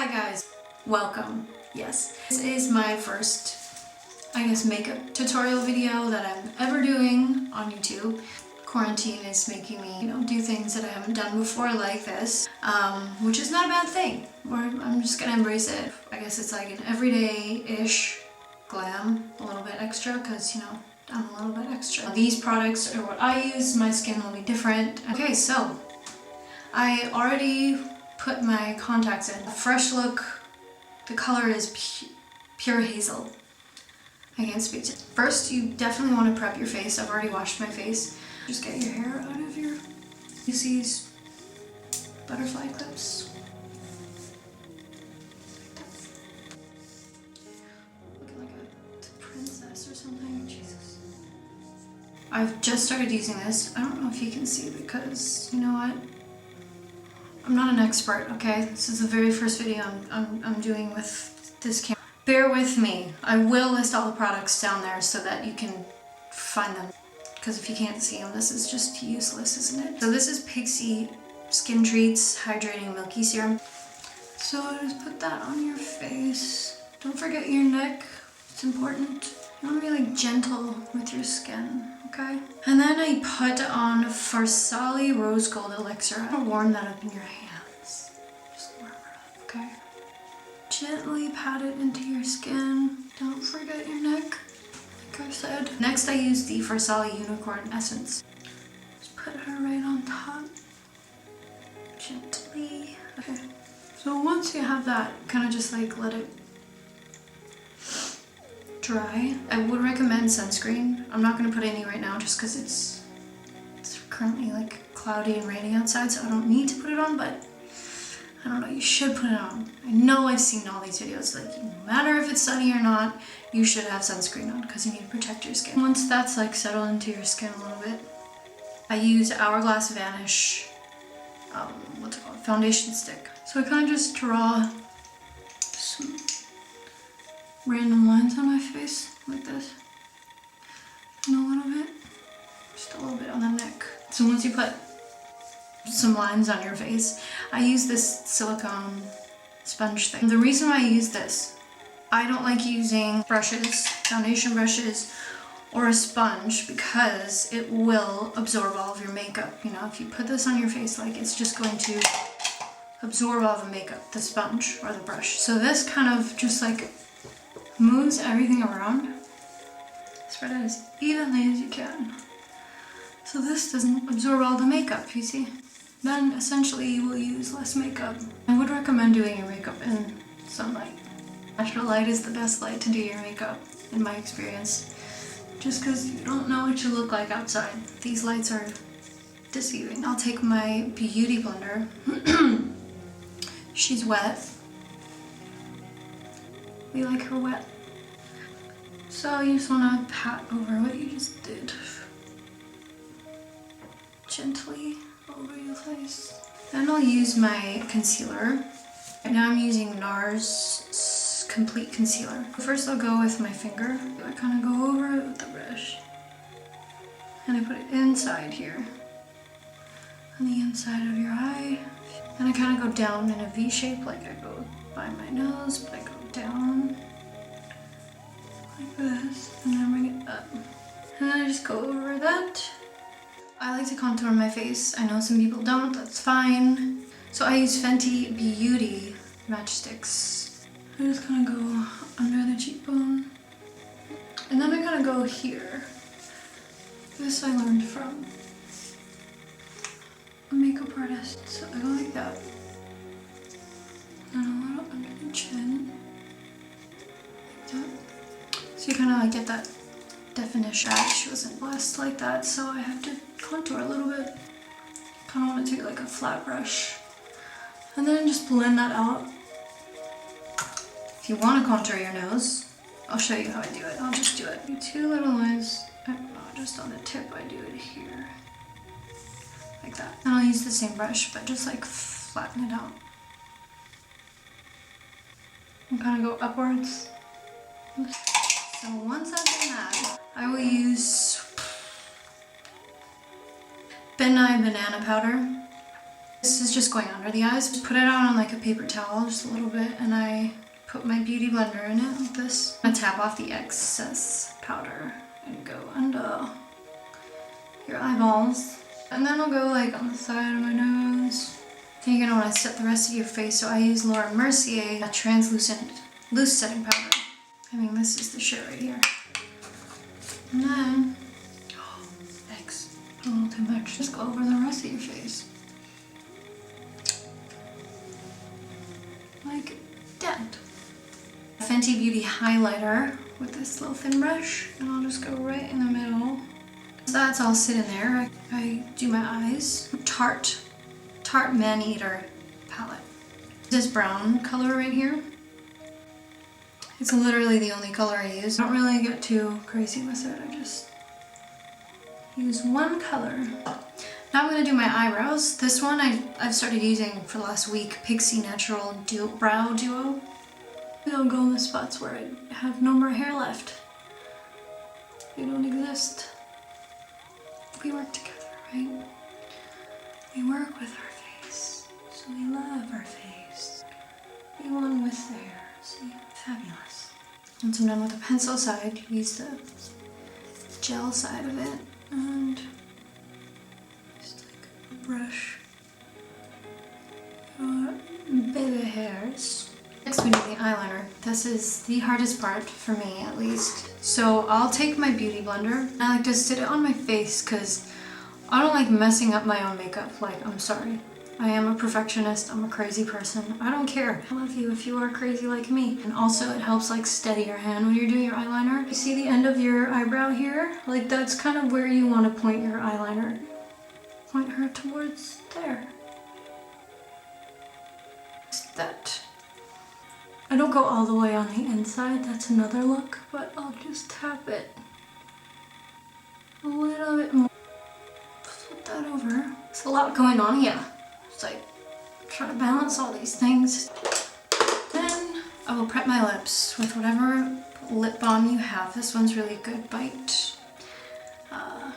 Hi guys, welcome. Yes, this is my first, I guess, makeup tutorial video that I'm ever doing on YouTube. Quarantine is making me, do things that I haven't done before like this, which is not a bad thing. I'm just gonna embrace it. I guess it's like an everyday-ish glam, a little bit extra, because, I'm a little bit extra. These products are what I use, my skin will be different. Okay, so I already put my contacts in. Freshlook, the color is Pure Hazel. I can't speak to it. First, you definitely want to prep your face. I've already washed my face. Just get your hair out of your, use these butterfly clips. Looking like a princess or something, Jesus. I've just started using this. I don't know if you can see because, you know what? I'm not an expert, okay? This is the very first video I'm doing with this camera. Bear with me. I will list all the products down there so that you can find them. Because if you can't see them, this is just useless, isn't it? So this is Pixi Skin Treats Hydrating Milky Serum. So just put that on your face. Don't forget your neck. It's important. You want to be like gentle with your skin. Okay. And then I put on Farsali Rose Gold Elixir. I'm gonna warm that up in your hands. Just warm it up, okay? Gently pat it into your skin. Don't forget your neck, like I said. Next I use the Farsali Unicorn Essence. Just put her right on top. Gently. Okay. So once you have that, kind of just like let it dry. I would recommend sunscreen. I'm not going to put any right now just because it's currently like cloudy and raining outside, so I don't need to put it on, but I don't know, you should put it on. I know I've seen all these videos, like no matter if it's sunny or not, you should have sunscreen on because you need to protect your skin. Once that's like settled into your skin a little bit, I use Hourglass Vanish, what's it called, foundation stick. So I kind of just draw some random lines on my face, like this, and a little bit, just a little bit on the neck. So once you put some lines on your face, I use this silicone sponge thing. The reason why I use this, I don't like using brushes, foundation brushes, or a sponge because it will absorb all of your makeup. If you put this on your face, like it's just going to absorb all the makeup, the sponge or the brush. So this kind of just like moves everything around. Spread it as evenly as you can. So this doesn't absorb all the makeup, you see? Then essentially you will use less makeup. I would recommend doing your makeup in sunlight. Natural light is the best light to do your makeup, in my experience. Just because you don't know what you look like outside. These lights are deceiving. I'll take my beauty blender. She's wet. We like her wet. So you just want to pat over what you just did. Gently over your face. Then I'll use my concealer. Right now I'm using Nars Complete Concealer. First I'll go with my finger. I kind of go over it with the brush. And I put it inside here. On the inside of your eye. And I kind of go down in a V shape, like I go by my nose, but I go down like this, and then bring it up. And then I just go over that. I like to contour my face. I know some people don't, that's fine. So I use Fenty Beauty matchsticks. I just kind of go under the cheekbone. And then I kind of go here. This I learned from a makeup artist. So I go like that. And a little under the chin. Like that. So you kind of like get that definition. She wasn't blessed like that, so I have to contour a little bit. Kind of want to take like a flat brush. And then just blend that out. If you want to contour your nose, I'll show you how I do it. I'll just do it. Two little lines, just on the tip I do it here. Like that. And I'll use the same brush, but just like flatten it out. And kind of go upwards. So once I've done that, I will use Banana powder. This is just going under the eyes. Just put it out on like a paper towel, just a little bit, and I put my beauty blender in it like this. I'm gonna tap off the excess powder and go under your eyeballs. And then I'll go like on the side of my nose. Then you're gonna wanna set the rest of your face. So I use Mercier, a translucent loose setting powder. I mean, this is the shit right here. And then, oh, thanks. A little too much. Just go over the rest of your face. Like that. Fenty Beauty highlighter with this little thin brush, and I'll just go right in the middle. So that's all sit in there. I do my eyes. Tarte Maneater palette. This brown color right here. It's literally the only color I use. I don't really get too crazy with it. I just use one color. Now I'm gonna do my eyebrows. This one I've started using for the last week. Pixi Natural Brow Duo. It'll go in the spots where I have no more hair left. They don't exist. We work together, right? We work with our face, so we love our face. Be one with theirs. Yeah, fabulous. Once I'm done with the pencil side, use the gel side of it, and just like a brush your baby hairs. Next we do the eyeliner. This is the hardest part for me, at least. So I'll take my beauty blender. I like to sit it on my face because I don't like messing up my own makeup. Like, I'm sorry. I am a perfectionist. I'm a crazy person. I don't care. I love you if you are crazy like me. And also it helps like steady your hand when you're doing your eyeliner. You see the end of your eyebrow here? Like that's kind of where you want to point your eyeliner. Point her towards there. Just that. I don't go all the way on the inside, that's another look, but I'll just tap it a little bit more. Flip that over. It's a lot going on here. It's like trying to balance all these things. Then I will prep my lips with whatever lip balm you have. This one's really good. Bite. I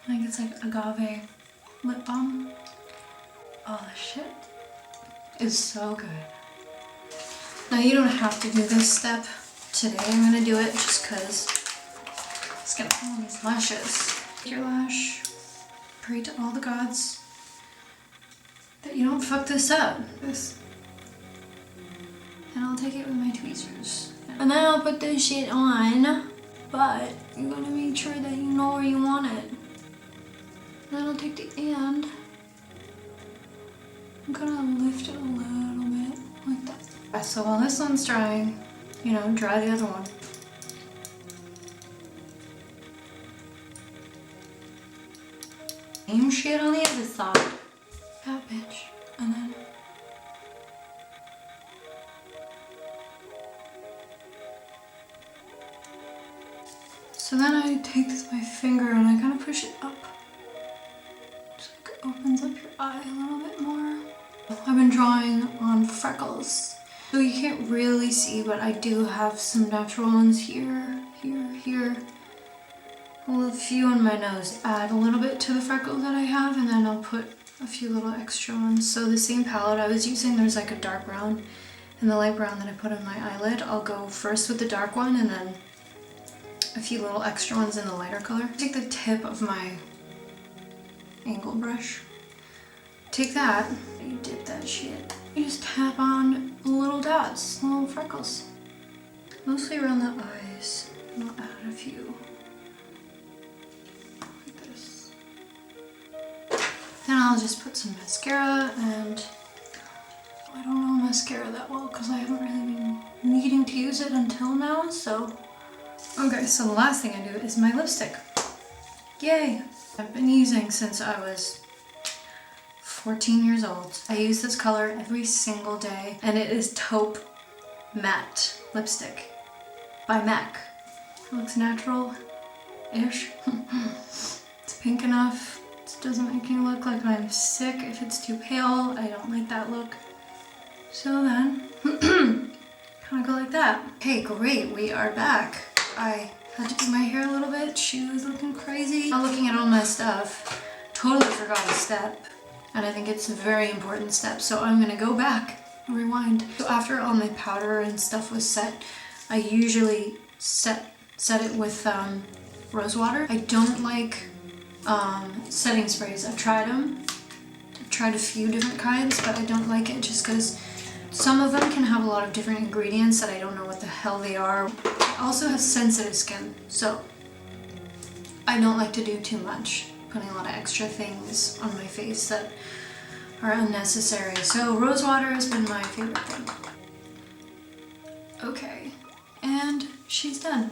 think it's like Agave lip balm. Oh, this shit is so good. Now you don't have to do this step today. I'm gonna do it just cause it's gonna pull on these lashes. Your lash. Pray to all the gods that you don't fuck this up. This. And I'll take it with my tweezers. And then I'll put this shit on, but you're gonna make sure that you know where you want it. Then I'll take the end. I'm gonna lift it a little bit like that. So while this one's drying, you know, dry the other one. Same shit on the other side. That bitch. And then so then I take my finger and I kind of push it up. Just like opens up your eye a little bit more. I've been drawing on freckles. So you can't really see, but I do have some natural ones here, here. A few on my nose. Add a little bit to the freckles that I have, and then I'll put a few little extra ones. So the same palette I was using, there's like a dark brown and the light brown that I put on my eyelid. I'll go first with the dark one and then a few little extra ones in the lighter color. Take the tip of my angle brush. Take that, you dip that shit. You just tap on little dots, little freckles. Mostly around the eyes. And I'll add a few. Like this. Then I'll just put some mascara, and I don't know mascara that well because I haven't really been needing to use it until now, so. Okay, so the last thing I do is my lipstick. Yay! I've been using since I was 14 years old. I use this color every single day, and it is Taupe Matte Lipstick by MAC. It looks natural-ish. It's pink enough. It doesn't make me look like I'm sick. If it's too pale, I don't like that look. So then, kind of go like that. Okay, great, we are back. I had to do my hair a little bit. She was looking crazy. I'm looking at all my stuff. Totally forgot a step. and I think it's a very important step. So I'm gonna go back, rewind. So after all my powder and stuff was set, I usually set it with Rosewater. I don't like setting sprays. I've tried them. I've tried a few different kinds, but I don't like it just because some of them can have a lot of different ingredients that I don't know what the hell they are. I also have sensitive skin, so I don't like to do too much, putting a lot of extra things on my face that are unnecessary. So Rosewater has been my favorite thing. Okay, and she's done.